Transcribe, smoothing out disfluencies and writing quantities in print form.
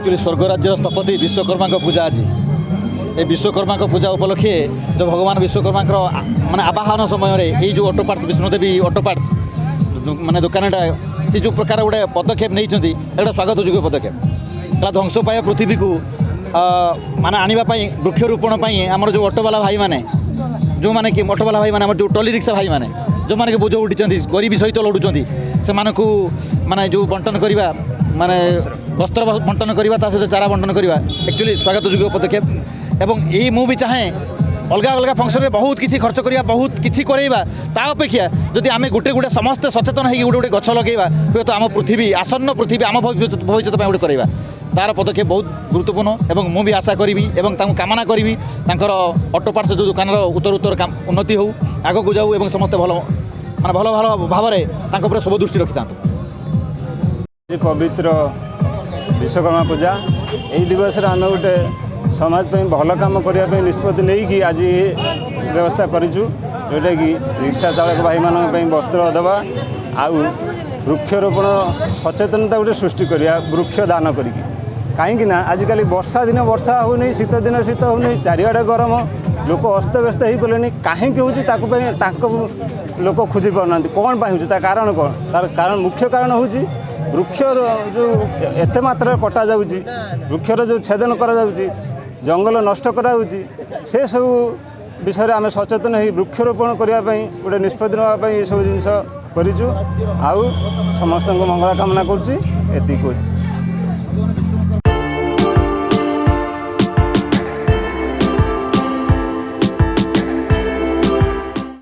Actually स्वर्ग राज्य स्थपति विश्वकर्मा पूजा आज ये विश्वकर्मा पूजा उपलक्षे जो भगवान विश्वकर्मा माने आवाहन समय ये जो auto parts Vishnudevi auto parts माने दुकानटा सी जो प्रकार गोटे पदक्षेप नहीं एक स्वागत योग्य पदक्षेप ध्वंस पाए पृथ्वी को माने आने वृक्षरोपण आमर जो ऑटोवाला भाई मैंने जो मैंने कि ऑटोवाला भाई मैंने जो टली रिक्शा भाई मैंने जो मैंने बोझ उठी गरीबी सहित लड़ुंट से माने जो बंटन करवा माने वस्त्र बंटन करवा सहित चारा बंटन करवा एक्चुअली स्वागत योग्य पदक्षेप एवं ये मु भी चाहे अलग अलग फंक्शन में बहुत किसी खर्च करवा बहुत किसी करवा ता अपेक्षा जदि आम गोटे गोटे समस्त सचेतन हो गोटे गोटे गछ लगेगा हुए तो आम पृथ्वी आसन्न पृथ्वी आम भविष्य गोटे करवा तार पदक्षेप बहुत गुरुत्वपूर्ण एवं मुझे आशा करी कामना करी ऑटो पार्ट्स जो दुकान उत्तर उत्तर उन्नति हो आग को जाऊ एवं समस्त भल माने भल भल भाव में सब दृष्टि रखी था। पवित्र विश्वकर्मा पूजा यही दिवस आम गोटे समाज पे भल कम करने निष्पत्ति नहीं कि आज व्यवस्था करूँ जोटा कि रिक्शा चालक भाई मान वस्त्र देवा आउ वृक्षरोपण सचेतनता गोटे सृष्टि करिया वृक्ष दान करी कहीं आजिकल वर्षा दिन वर्षा होनी शीत दिन शीत होनी चारिआडे गरम लोक अस्तव्यस्त हो गले कहीं हो लोक खोजी पाना कौन हो कारण कौन तार कारण मुख्य कारण हूँ वृक्ष जो एत मात्रा कटा जाऊँगी वृक्षर जो छेदन करा जंगल नष्ट कराऊँगी से सब विषय आम सचेतन हो वृक्षरोपण करने गोटे निष्पत्ति नापी ये सब जिन करूँ आउ समस्त मंगल कामना करुँच।